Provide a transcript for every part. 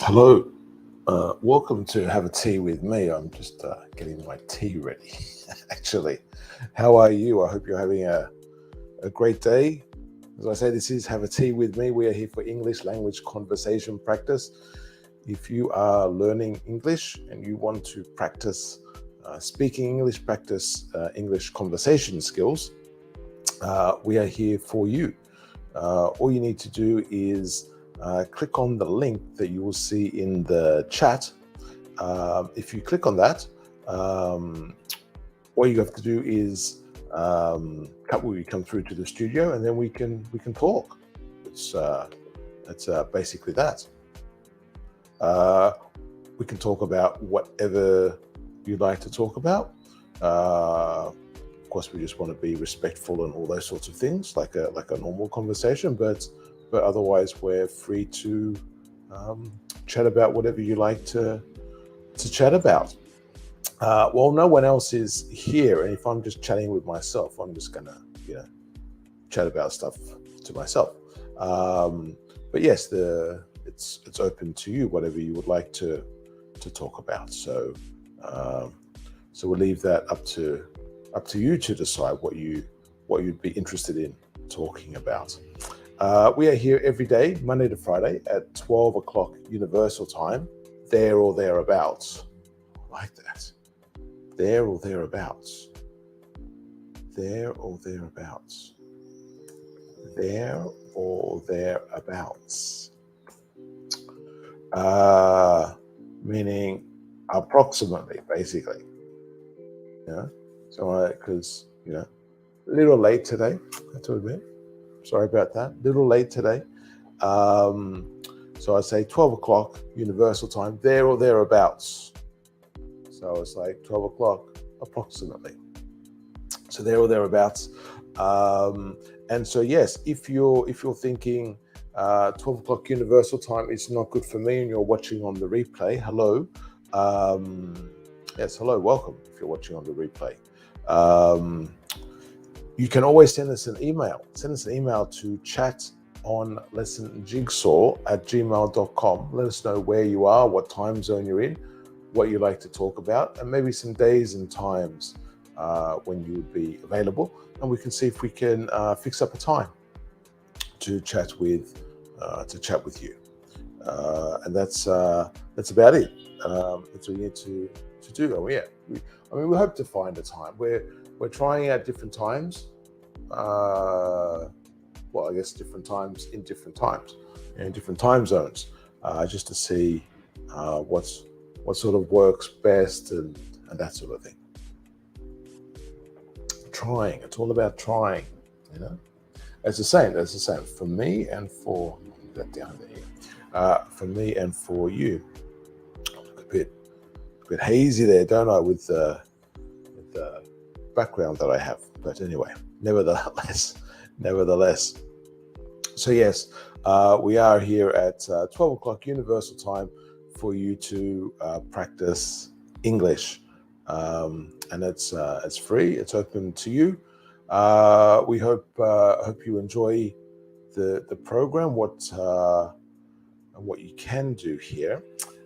Hello, welcome to Have a Tea with me. I'm just getting my tea ready, actually. How are you? I hope you're having a great day. As I say, this is Have a Tea with me. We are here for English language conversation practice. If you are learning English and you want to practice speaking English, practice English conversation skills, we are here for you. All you need to do is click on the link that you will see in the chat. If you click on that, all you have to do is we come through to the studio, and then we can talk. It's basically that. We can talk about whatever you'd like to talk about. Of course, we just want to be respectful and all those sorts of things, like a normal conversation. But otherwise, we're free to chat about whatever you like to chat about. Well, no one else is here, and if I'm just chatting with myself, I'm just gonna chat about stuff to myself. But yes, it's open to you, whatever you would like to talk about. So we'll leave that up to you to decide what you'd be interested in talking about. We are here every day, Monday to Friday, at 12 o'clock Universal Time, there or thereabouts. I like that. There or thereabouts. There or thereabouts. There or thereabouts. Meaning approximately, basically. So because a little late today, I have to admit. Sorry about that. A little late today. So I say 12 o'clock Universal Time, there or thereabouts. So it's like 12 o'clock approximately. So there or thereabouts. And so yes, if you're thinking 12 o'clock Universal Time is not good for me and you're watching on the replay, hello. Yes, hello, welcome if you're watching on the replay. You can always send us an email. Send us an email to chatonlessonjigsaw@gmail.com. Let us know where you are, what time zone you're in, what you like to talk about, and maybe some days and times when you would be available, and we can see if we can fix up a time to chat with you. And that's about it. That's all you need to do. Oh yeah, we hope to find a time. We're trying out different times. Well, I guess different times in different times, in different time zones, just to see what sort of works best and that sort of thing. Trying. It's all about trying. It's the same. That's the same for me and for that down there. For me and for you. A bit hazy there, don't I, with the background that I have. But anyway, nevertheless. So yes, we are here at 12 o'clock Universal Time for you to practice English, and it's free. It's open to you. We hope you enjoy the program. What you can do here.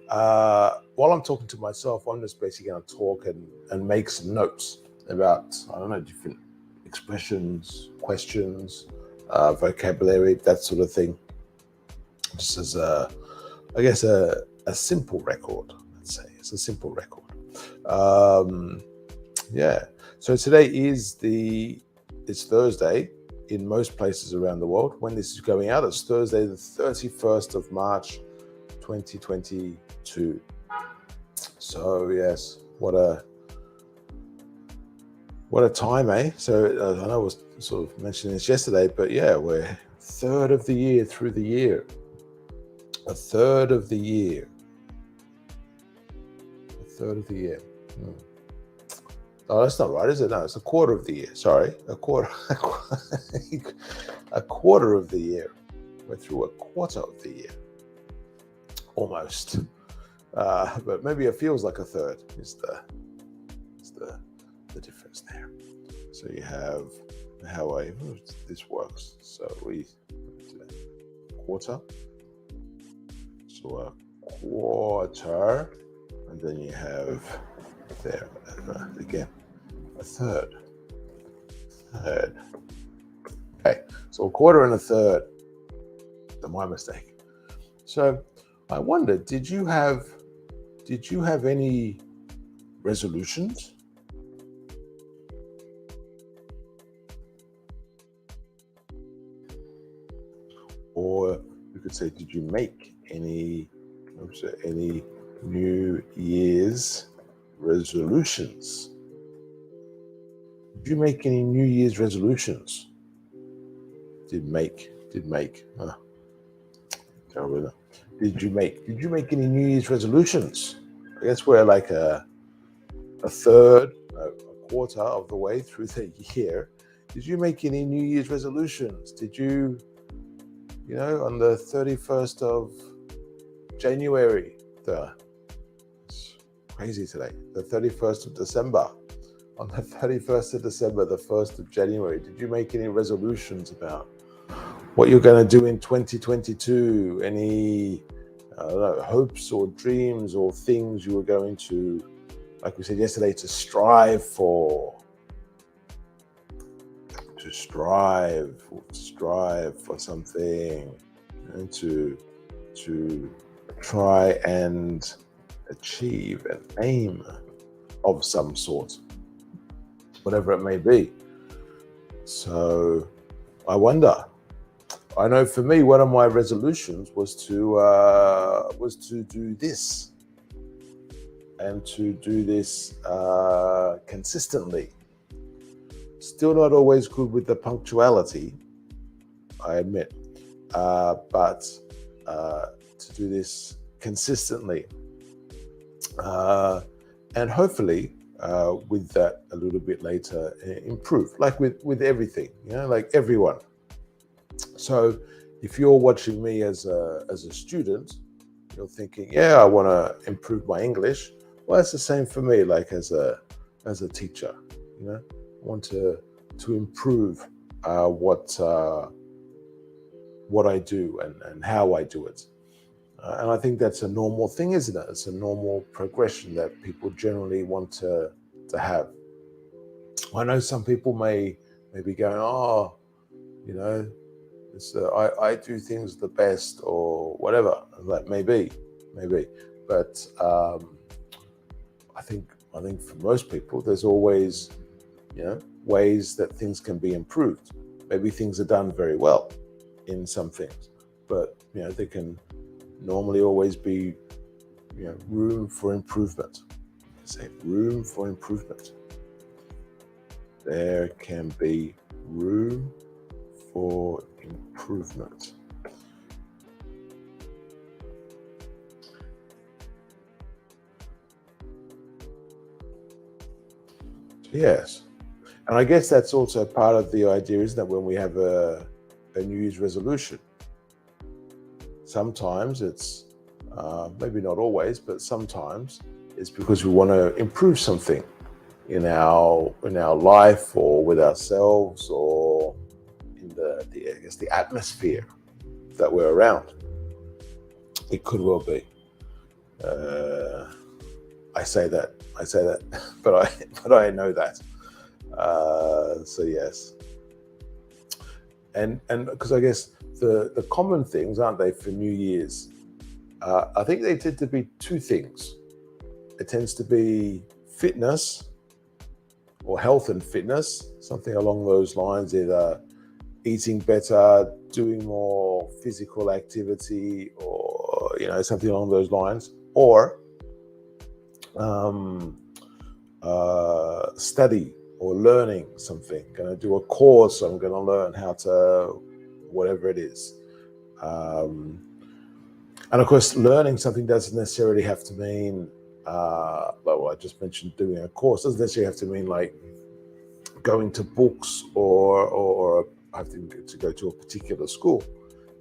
While I'm talking to myself, I'm just basically going to talk and make some notes about, I don't know, different expressions, questions, vocabulary, that sort of thing. Just as I guess a simple record, let's say. It's a simple record. Yeah. So today it's Thursday in most places around the world. When this is going out, it's Thursday, the 31st of March, 2022. So yes, what a time, eh? So I know I was sort of mentioning this yesterday, but yeah, we're a third of the year through the year. A third of the year. Oh, that's not right, is it? No, it's a quarter of the year. Sorry, a quarter of the year. We're through a quarter of the year, almost. But maybe it feels like a third. Is the difference there? So you have how this works. So we quarter. So a quarter, and then you have there again a third. Okay, so a quarter and a third. My mistake. So I wonder, did you have any resolutions? Or you could say, did you make any New Year's resolutions? Did you make any New Year's resolutions? Did make. Terrible. Did you make any New Year's resolutions? I guess we're like a third, a quarter of the way through the year. Did you make any New Year's resolutions? Did you, on the 31st of January, it's crazy today, the 31st of December, on the 31st of December, the 1st of January, did you make any resolutions about what you're going to do in 2022? Any, I don't know, hopes or dreams or things you were going to, like we said yesterday, to strive for? To strive for something, and to try and achieve an aim of some sort, whatever it may be. So I wonder. I know for me, one of my resolutions was to do this, and to do this consistently. Still not always good with the punctuality, I admit, but to do this consistently, and hopefully with that a little bit later improve, like with everything, like everyone. So if you're watching me as a student, you're thinking, yeah, I want to improve my English. Well, it's the same for me, like as a teacher, I want to improve what I do and how I do it. And I think that's a normal thing, isn't it? It's a normal progression that people generally want to have. I know some people may be going, oh, it's I do things the best or whatever. Like maybe, but I think for most people, there's always ways that things can be improved. Maybe things are done very well in some things, but there can normally always be room for improvement. Say room for improvement. There can be room for improvement. Yes. And I guess that's also part of the idea, isn't it, when we have a New Year's resolution? Sometimes it's, maybe not always, but sometimes it's because we want to improve something in our life, or with ourselves, or in the atmosphere that we're around. It could well be. I say that, but I know that. So yes, and because I guess the common things, aren't they, for New Year's? I think they tend to be two things. It tends to be fitness, or health and fitness, something along those lines, either eating better, doing more physical activity, or something along those lines, or study or learning something. Going to do a course. I'm going to learn how to, whatever it is. And of course, learning something doesn't necessarily have to mean, well, I just mentioned doing a course. Doesn't necessarily have to mean like going to books or having to go to a particular school.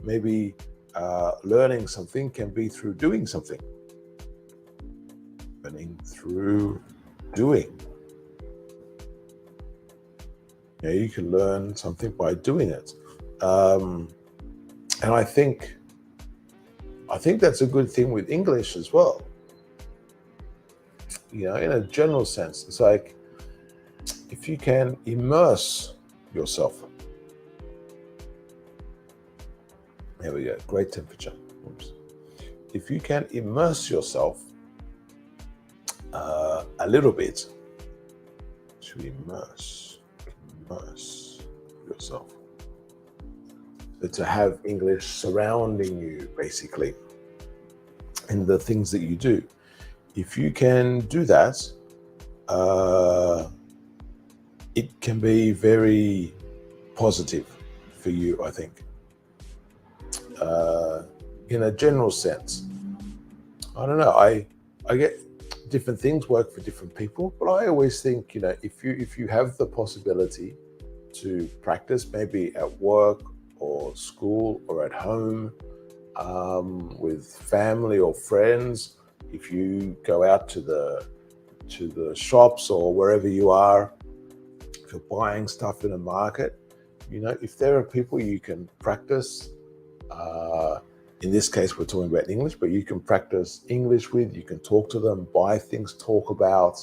Maybe learning something can be through doing something. Learning through doing. You can learn something by doing it. And I think I think that's a good thing with English as well. In a general sense, it's like if you can immerse yourself. There we go, great temperature. Oops. If you can immerse yourself a little bit, to immerse yourself, so to have English surrounding you, basically, in the things that you do. If you can do that, it can be very positive for you, I think. In a general sense, I don't know. I get different things work for different people, but I always think, if you have the possibility to practice, maybe at work or school or at home, with family or friends, if you go out to the shops or wherever you are, if you're buying stuff in a market, if there are people you can practice, in this case we're talking about English, but you can practice English with, you can talk to them, buy things, talk about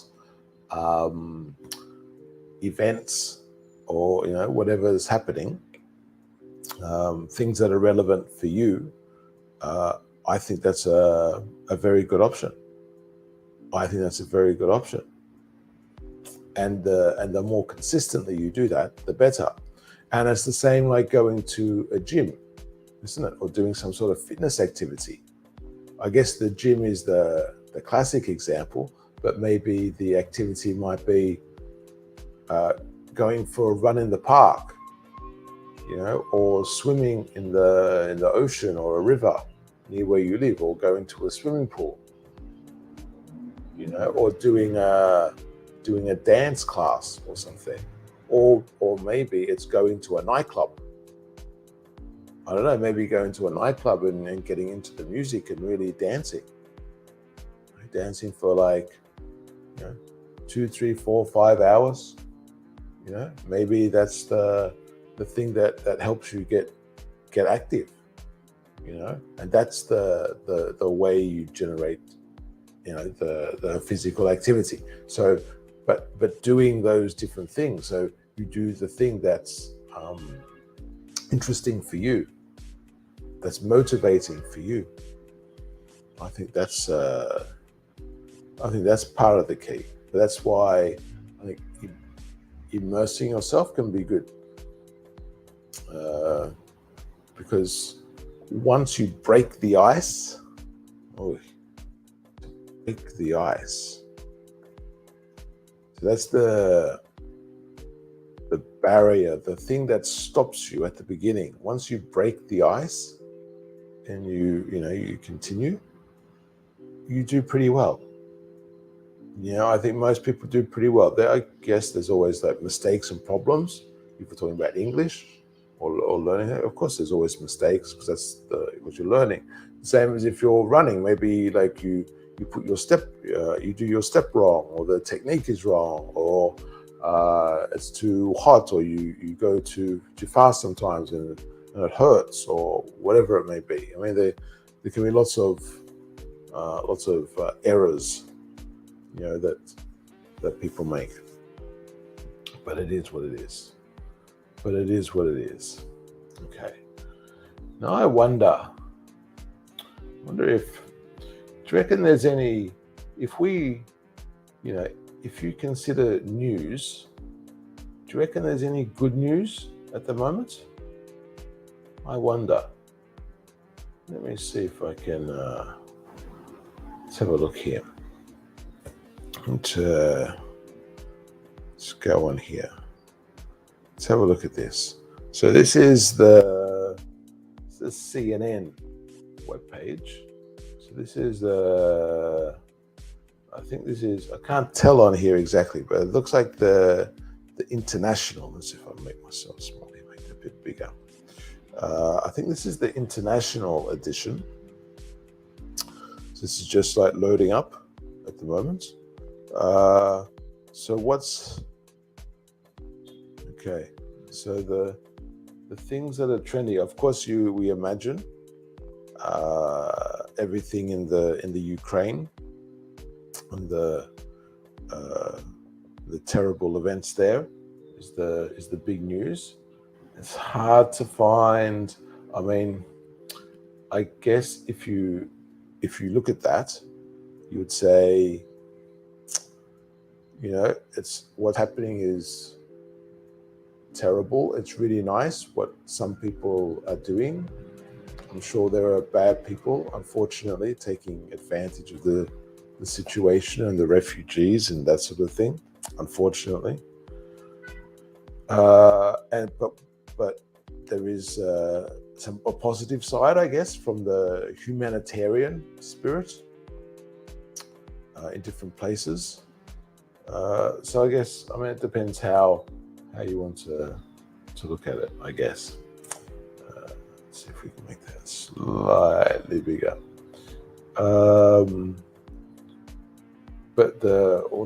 events, or whatever is happening, things that are relevant for you. I think that's a very good option. I think that's a very good option. And the more consistently you do that, the better. And it's the same like going to a gym, isn't it? Or doing some sort of fitness activity. I guess the gym is the classic example, but maybe the activity might be going for a run in the park, or swimming in the ocean or a river near where you live, or going to a swimming pool, or doing a dance class or something, or maybe it's going to a nightclub. I don't know, maybe going to a nightclub and getting into the music and really dancing for like 2, 3, 4, 5 hours. Maybe that's the thing that helps you get active. And that's the way you generate the physical activity. So but doing those different things, so you do the thing that's interesting for you, that's motivating for you. I think that's part of the key. But that's why I think immersing yourself can be good, because once you break the ice, so that's the barrier, the thing that stops you at the beginning. Once you break the ice and you continue, you do pretty well. I think most people do pretty well. I guess there's always like mistakes and problems. If we're talking about English or learning it, of course there's always mistakes, because that's what you're learning. Same as if you're running, maybe like you put your step, you do your step wrong, or the technique is wrong, or it's too hot, or you go too fast sometimes and it hurts, or whatever it may be. I mean, there can be lots of errors, that people make. But it is what it is. Okay. Now I wonder if, do you reckon there's any, if you consider news, do you reckon there's any good news at the moment? I wonder. Let me see if I can, let's have a look here. Let's go on here. Let's have a look at this. So this is the CNN webpage. So this is I think this is, I can't tell on here exactly, but it looks like the international. Let's see if I make myself small here, make it a bit bigger. I think this is the international edition. So this is just like loading up at the moment. So what's okay? So the things that are trendy, of course, we imagine everything in the Ukraine and the terrible events there is the big news. It's hard to find. I mean, I guess if you look at that, you would say, it's what's happening is terrible. It's really nice what some people are doing. I'm sure there are bad people, unfortunately, taking advantage of the situation and the refugees and that sort of thing, unfortunately. But there is a positive side, I guess, from the humanitarian spirit in different places. So I guess, it depends how you want to look at it, I guess. Let's see if we can make that slightly bigger. But all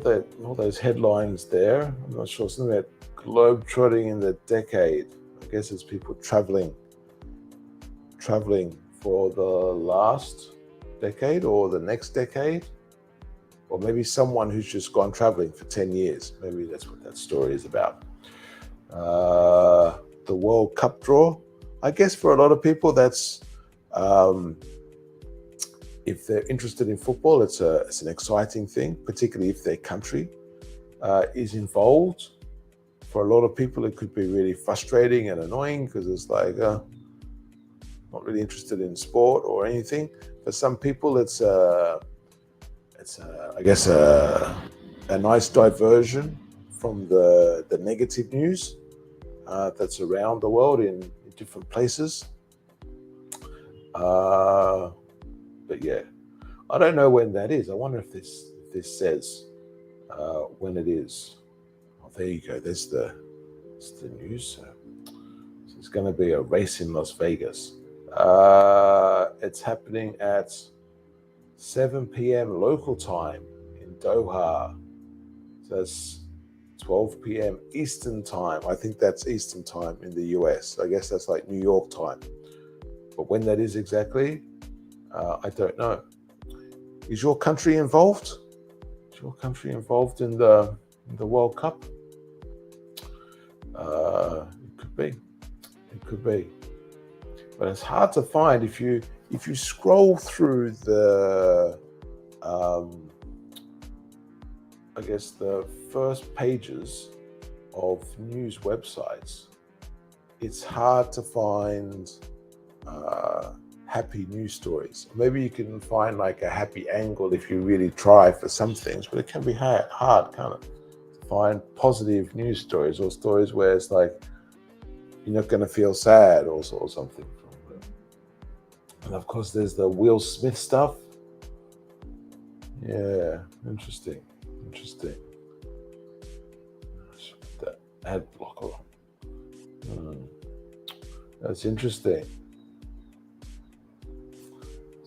those headlines there, I'm not sure, something about globetrotting in the decade. I guess it's people traveling for the last decade or the next decade, or maybe someone who's just gone traveling for 10 years. Maybe that's what that story is about. The World Cup draw, I guess for a lot of people, that's if they're interested in football, it's an exciting thing, particularly if their country is involved. For a lot of people, it could be really frustrating and annoying because it's like, not really interested in sport or anything. For some people, it's I guess a nice diversion from the negative news that's around the world in different places. But yeah, I don't know when that is. I wonder if this says when it is. Oh, there you go. There's the news. So it's going to be a race in Las Vegas. It's happening at 7 p.m. local time in Doha. So that's 12 p.m. Eastern time. I think that's Eastern time in the US. I guess that's like New York time. But when that is exactly, I don't know. Is your country involved? Is your country involved in the World Cup? It could be. It could be. But it's hard to find if you scroll through the I guess the first pages of news websites. It's hard to find happy news stories. Maybe you can find like a happy angle if you really try for some things, but it can be hard, can't it? To find positive news stories or stories where it's like you're not going to feel sad or something. And of course, there's the Will Smith stuff. Yeah, interesting. Let's put that ad blocker on. That's interesting.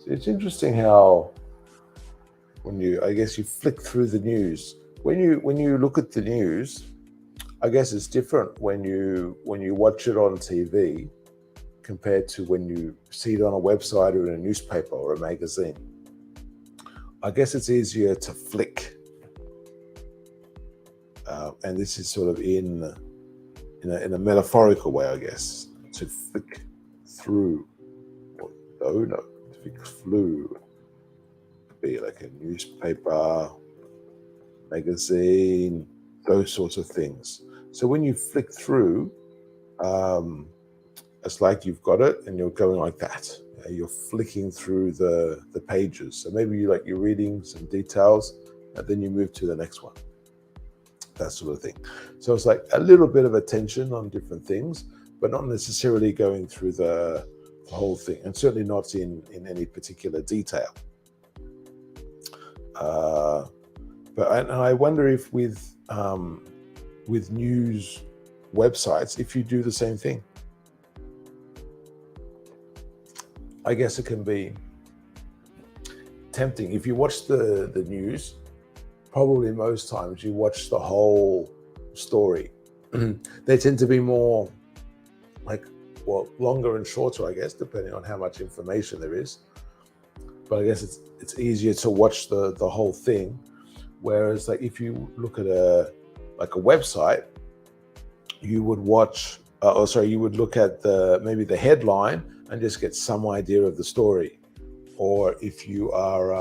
It's interesting how when you flick through the news, when you look at the news, I guess it's different when you watch it on TV compared to when you see it on a website or in a newspaper or a magazine. I guess it's easier to flick, and this is sort of in a metaphorical way, I guess, to flick through. Flew could be like a newspaper, magazine, those sorts of things. So when you flick through, it's like you've got it and you're going like that. You're flicking through the pages. So maybe you're reading some details and then you move to the next one. That sort of thing. So it's like a little bit of attention on different things, but not necessarily going through the whole thing, and certainly not in any particular detail. But I wonder if with news websites, if you do the same thing. I guess it can be tempting. If you watch the news, probably most times you watch the whole story. They tend to be more longer and shorter, I guess, depending on how much information there is. but I guess it's easier to watch the whole thing. Whereas like if you look at a website, you would watch you would look at maybe the headline and just get some idea of the story. Or if you are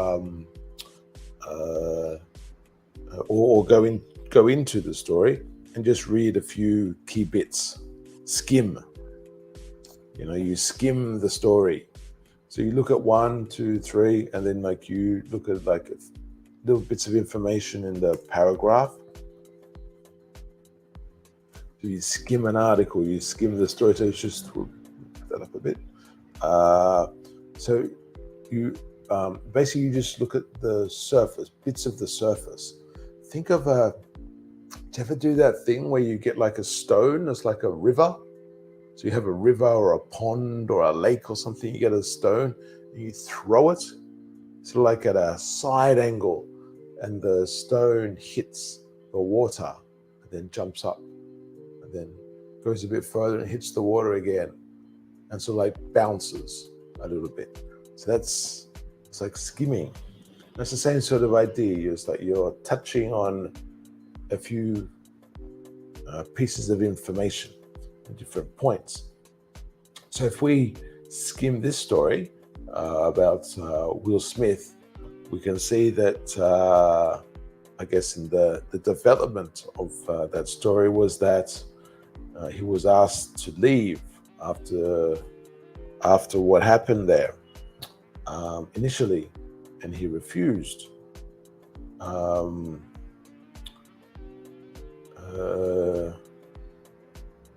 or go into the story and just read a few key bits. Skim. You skim the story. So you look at 1, 2, 3, and then like you look at like little bits of information in the paragraph. So you skim an article, you skim the story. So it's just put that up a bit. So you basically you just look at the surface, bits of the surface. Think of do you ever do that thing where you get like a stone that's like a river? So you have a river or a pond or a lake or something, you get a stone, and you throw it sort of like at a side angle, and the stone hits the water and then jumps up and then goes a bit further and hits the water again and sort of like bounces a little bit. So it's like skimming. That's the same sort of idea. It's like you're touching on a few pieces of information at different points. So if we skim this story about Will Smith, we can see that I guess in the development of that story was that he was asked to leave after what happened there initially, and he refused.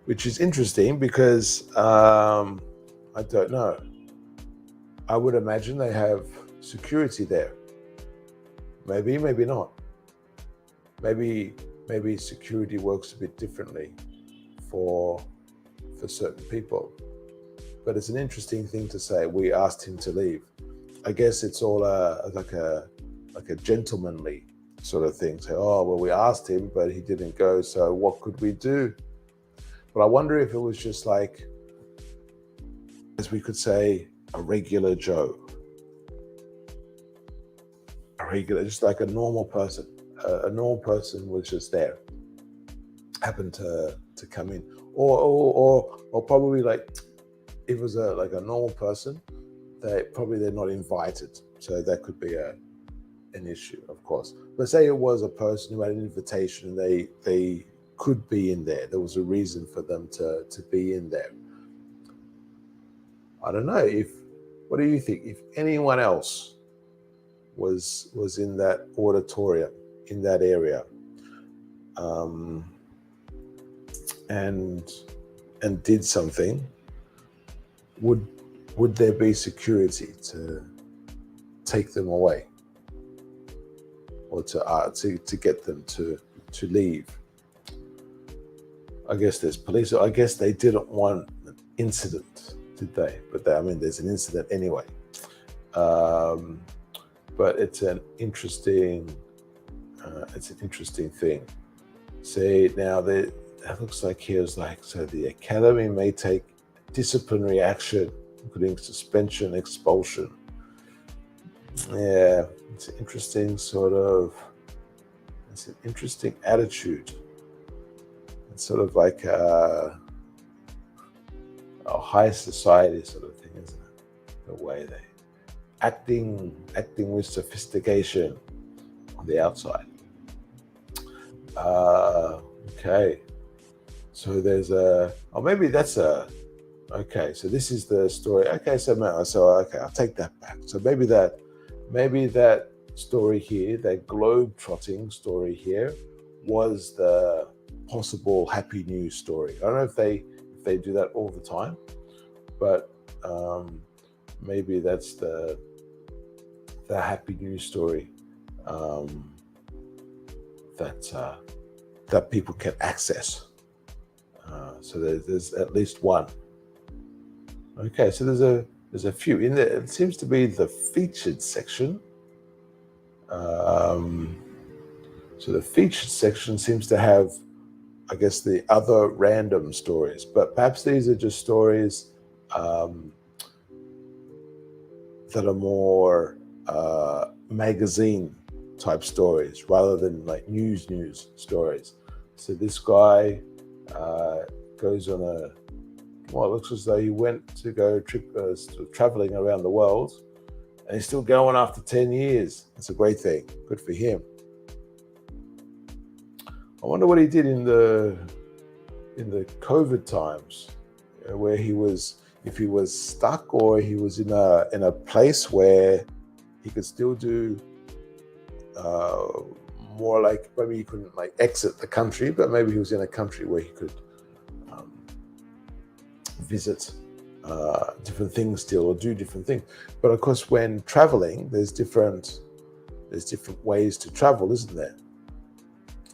Which is interesting because I don't know. I would imagine they have security there. Maybe, maybe not. Maybe security works a bit differently for certain people. But it's an interesting thing to say. We asked him to leave. I guess it's all like a gentlemanly sort of thing. Say, oh well, we asked him, but he didn't go. So what could we do? But I wonder if it was just like, as we could say, a regular Joe. Just like a normal person. A normal person was just there. Happened to come in. Or probably like, it was like a normal person, they're not invited. So that could be an issue, of course. But say it was a person who had an invitation and they could be in there. There was a reason for them to be in there. I don't know. What do you think? If anyone else was in that auditorium, in that area, and did something, would there be security to take them away, or to get them to leave? I guess there's police. I guess they didn't want an incident, did they? But there's an incident anyway. But it's an interesting thing. See, now it looks like here's like, so the academy may take disciplinary action, including suspension, expulsion. Yeah, it's an interesting attitude. It's sort of like a high society sort of thing, isn't it? The way they acting with sophistication on the outside. Okay, so there's maybe that's okay. So this is the story. Okay, so okay, I'll take that back. So maybe that story here, that globe-trotting story here, was the possible happy news story. I don't know if they do that all the time, but maybe that's the happy news story that people can access. So there's at least one. Okay, so there's a few in there. It seems to be the featured section. So the featured section seems to have, I guess, the other random stories, but perhaps these are just stories that are more magazine type stories rather than like news stories. So this guy goes on it looks as though he went to go traveling around the world, and he's still going after 10 years. It's a great thing. Good for him. I wonder what he did in the COVID times, where he was, if he was stuck or he was in a place where he could still do more, like maybe he couldn't like exit the country, but maybe he was in a country where he could visit different things still, or do different things. But of course, when traveling, there's different ways to travel, isn't there?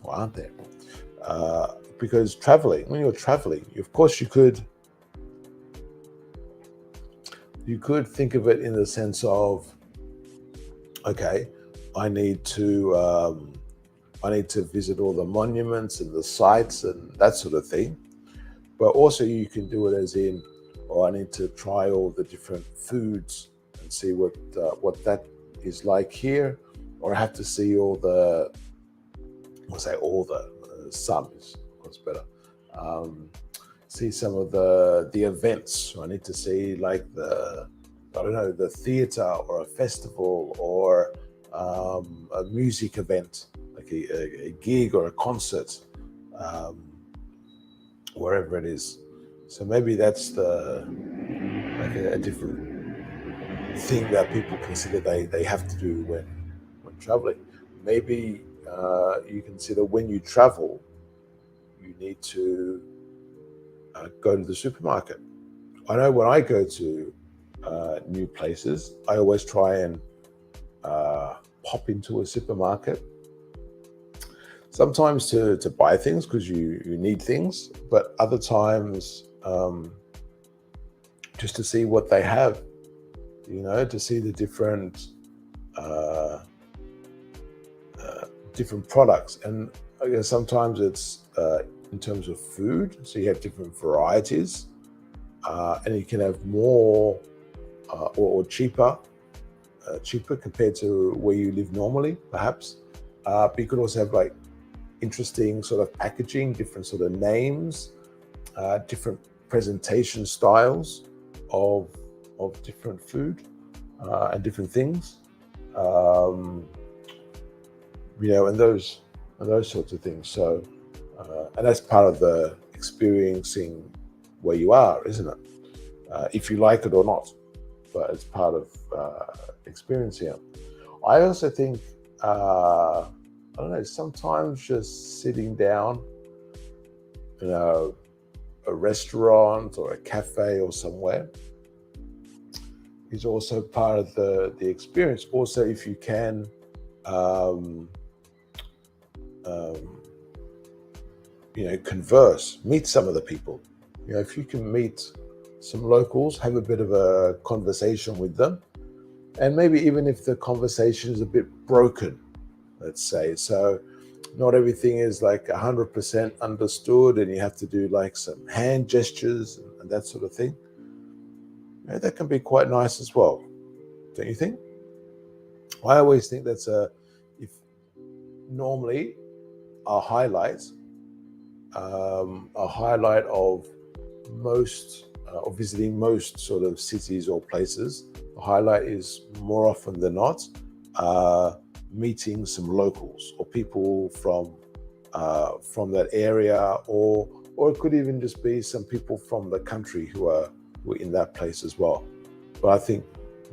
Or aren't there? Because when you're traveling, of course you could think of it in the sense of, okay, I need to visit all the monuments and the sites and that sort of thing. But also you can do it as in, I need to try all the different foods and see what that is like here, or I have to see some is of course better. See some of the events. I need to see like the theater or a festival or a music event, like a gig or a concert, wherever it is. So maybe that's a different thing that people consider they have to do when traveling. Maybe you consider when you travel, you need to go to the supermarket. I know when I go to new places, I always try and pop into a supermarket. Sometimes to buy things because you need things, but other times just to see what they have, to see the different products. And I guess sometimes it's in terms of food, so you have different varieties, and you can have more or cheaper compared to where you live normally, perhaps. But you could also have like interesting sort of packaging, different sort of names, different presentation styles of different food and different things, and those sorts of things. So, and that's part of the experiencing where you are, isn't it? If you like it or not, but it's part of experiencing it. I also think, I don't know, sometimes just sitting down in a restaurant or a cafe or somewhere is also part of the experience. Also, if you can converse, meet some of the people. If you can meet some locals, have a bit of a conversation with them, and maybe even if the conversation is a bit broken, let's say, so not everything is like 100% understood and you have to do like some hand gestures and that sort of thing, that can be quite nice as well, don't you think? I always think that's normally a highlight of most or visiting most sort of cities or places. The highlight is more often than not meeting some locals or people from that area, or it could even just be some people from the country who are in that place as well. But I think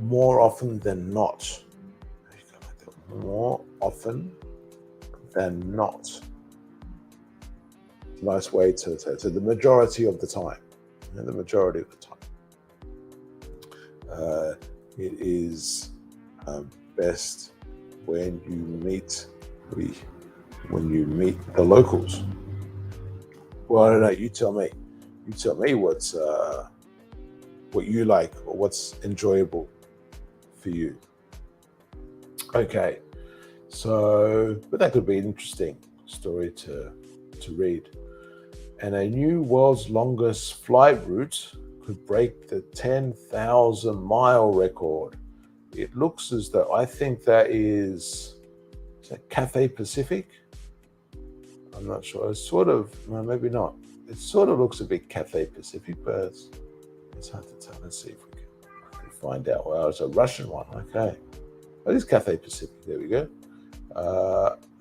more often than not, nice way to say it. So the majority of the time, it is best when you meet the locals. Well, I don't know. You tell me. What you like or what's enjoyable for you. Okay, so but that could be an interesting story to read. And a new world's longest flight route could break the 10,000-mile record it looks as though, I think that is that Cathay Pacific? I'm not sure. It's sort of, well, maybe not. It sort of looks a bit Cathay Pacific, but it's hard to tell. Let's see if we can find out. Well, it's a Russian one. Okay. It is Cathay Pacific. There we go.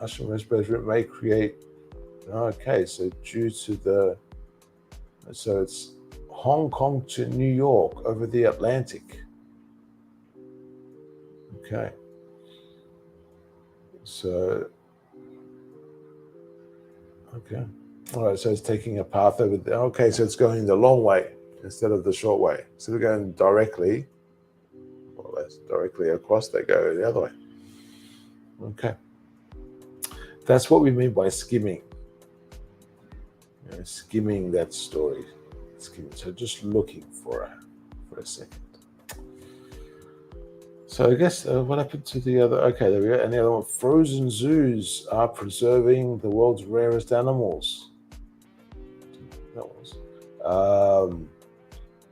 Russian raspberry may create. Okay, so due to the. So it's Hong Kong to New York over the Atlantic. Okay. So. Okay. All right, so it's taking a path over there. Okay, so it's going the long way instead of the short way. Instead of going directly, well, that's directly across, they go the other way. Okay. That's what we mean by skimming. You know, skimming that story. Skimming. So just looking for a second. So I guess what happened to the other? Okay, there we go. And the other one, frozen zoos are preserving the world's rarest animals. That was.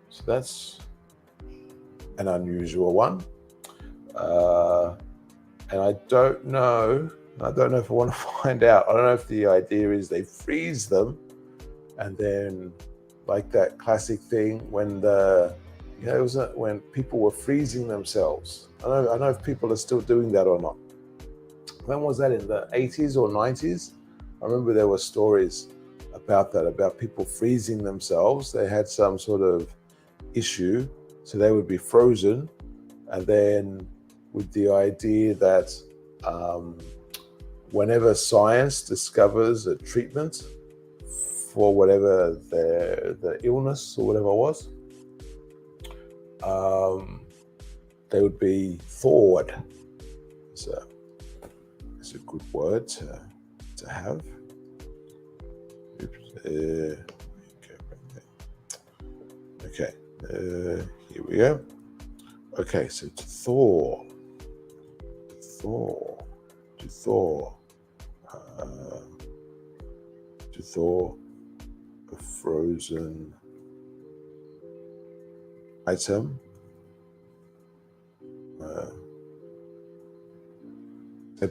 So that's an unusual one. And I don't know if I want to find out. I don't know if the idea is they freeze them and then, like that classic thing when it was when people were freezing themselves. I don't know if people are still doing that or not. When was that, in the 80s or 90s? I remember there were stories about that, about people freezing themselves. They had some sort of issue, so they would be frozen, and then with the idea that whenever science discovers a treatment for whatever the illness or whatever it was, they would be thawed. So it's a good word to have. Okay, here we go. Okay, so to thaw a frozen item.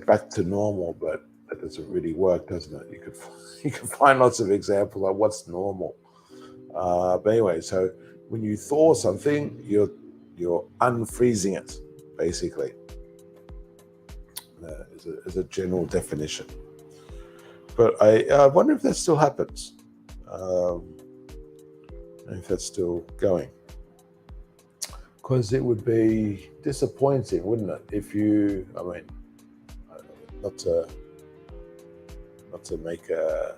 Back to normal, but that doesn't really work, doesn't it? You can find lots of examples like what's normal. But anyway, so when you thaw something, you're unfreezing it, basically. As a general definition. But I wonder if that still happens. If that's still going. Because it would be disappointing, wouldn't it? If you, I mean, not to make to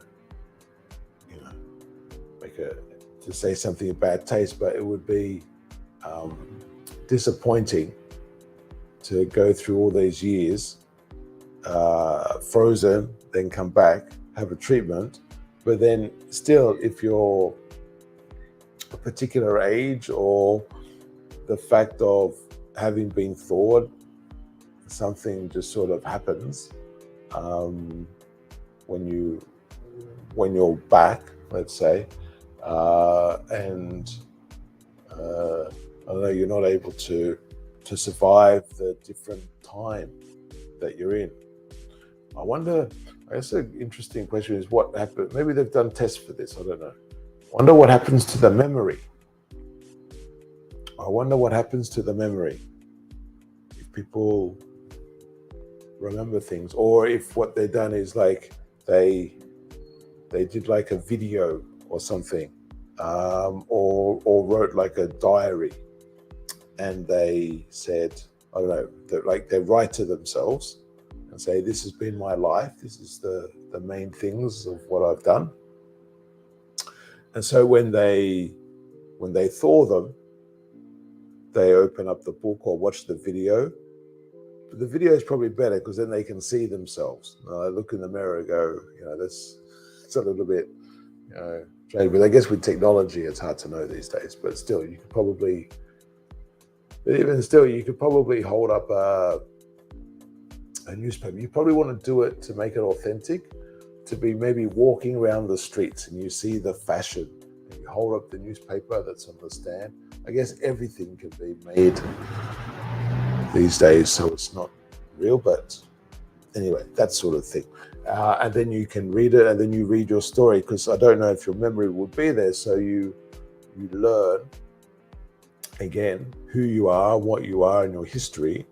say something of bad taste, but it would be disappointing to go through all these years frozen, then come back, have a treatment, but then still, if you're a particular age or the fact of having been thawed, something just sort of happens when you're back, let's say, and I don't know, you're not able to survive the different time that you're in. I wonder, I guess an interesting question is what happened. Maybe they've done tests for this, I don't know. I wonder what happens to the memory. If people remember things, or if what they've done is like they did like a video or something, or wrote like a diary, and they said, I don't know, they write to themselves and say, this has been my life, this is the main things of what I've done. And so when they thaw them, they open up the book or watch the video. But the video is probably better because then they can see themselves. They look in the mirror and go, it's a little bit, strange. But I guess with technology, it's hard to know these days. But still, you could probably hold up a newspaper. You probably want to do it to make it authentic, to be maybe walking around the streets and you see the fashion and you hold up the newspaper that's on the stand. I guess everything can be made these days, so it's not real. But anyway, that sort of thing. And then you can read it, and then you read your story, because I don't know if your memory would be there. So you learn again who you are, what you are, and your history.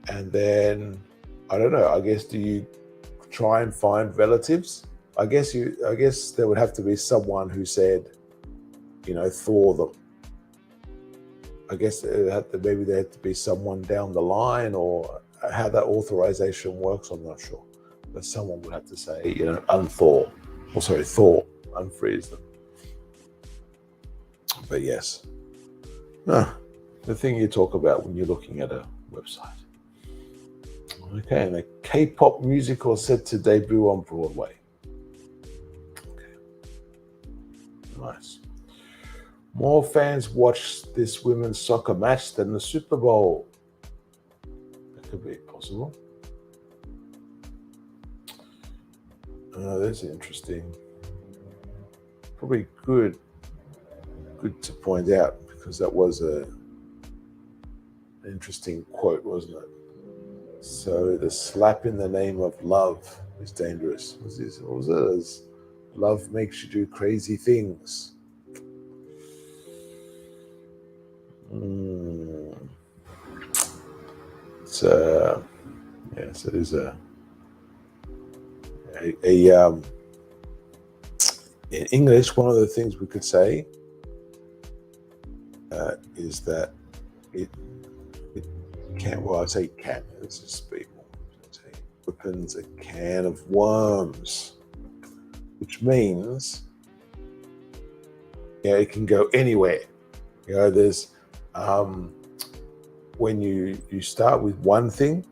And then I don't know. I guess, do you try and find relatives? I guess there would have to be someone who said, Thor them. I guess maybe there had to be someone down the line, or how that authorization works, I'm not sure. But someone would have to say, Thor, unfreeze them. But yes, the thing you talk about when you're looking at a website. Okay, and a K-pop musical set to debut on Broadway. Okay, nice. More fans watch this women's soccer match than the Super Bowl. That could be possible. That's interesting. Probably good to point out, because that was an interesting quote, wasn't it? So the slap in the name of love is dangerous. What was it? Love makes you do crazy things. So yes, it is in English, one of the things we could say is that it can. Well, I say can. Let's just be more. Opens a can of worms, which means it can go anywhere. There's when you start with one thing,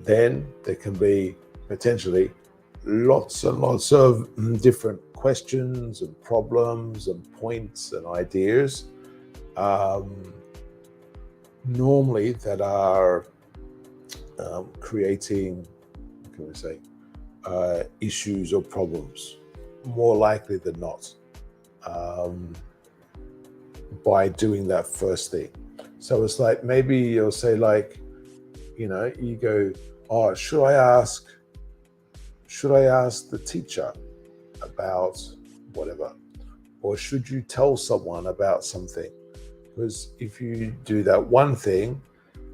then there can be potentially lots and lots of different questions and problems and points and ideas, normally that are creating, what can we say, issues or problems, more likely than not, by doing that first thing. So it's like, maybe you'll say, like, you go, oh, should I ask the teacher about whatever, or should you tell someone about something? Because if you do that one thing,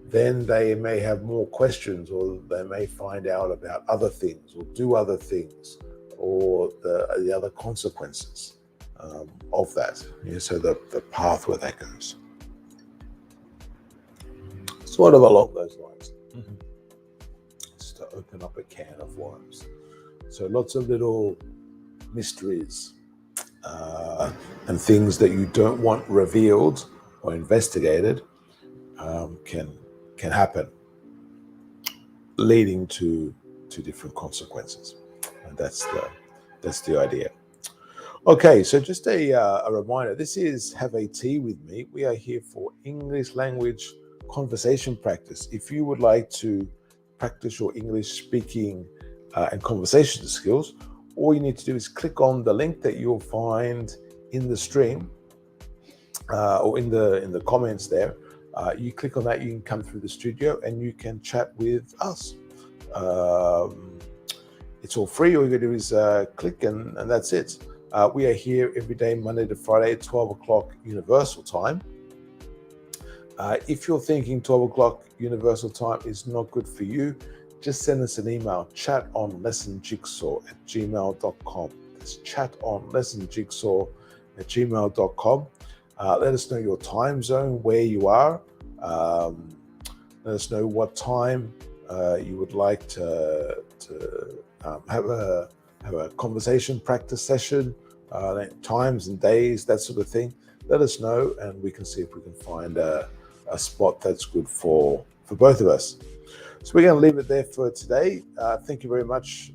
then they may have more questions, or they may find out about other things, or do other things, or the other consequences of that. So the path where that goes, sort of along those lines. Just to open up a can of worms. So lots of little mysteries and things that you don't want revealed or investigated can happen, leading to different consequences. And that's the idea. Okay, so just a reminder, this is Have a Tea with Me. We are here for English language conversation practice. If you would like to practice your English speaking and conversation skills, all you need to do is click on the link that you'll find in the stream or in the comments there. You click on that, you can come through the studio and you can chat with us. It's all free. All you gotta do is click and that's it. We are here every day, Monday to Friday at 12 o'clock Universal Time. If you're thinking 12 o'clock Universal Time is not good for you, just send us an email, chatonlessonjigsaw@gmail.com. That's chatonlessonjigsaw@gmail.com. Let us know your time zone, where you are. Let us know what time you would like to have a conversation practice session, times and days, that sort of thing. Let us know, and we can see if we can find a spot that's good for both of us. So we're going to leave it there for today. Thank you very much.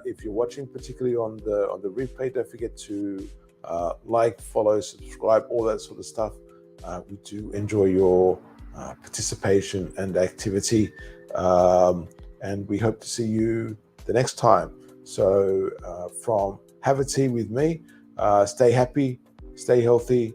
If you're watching, particularly on the replay, don't forget to like, follow, subscribe, all that sort of stuff. We do enjoy your participation and activity, and we hope to see you the next time. So from Have a Tea with Me, stay happy, stay healthy,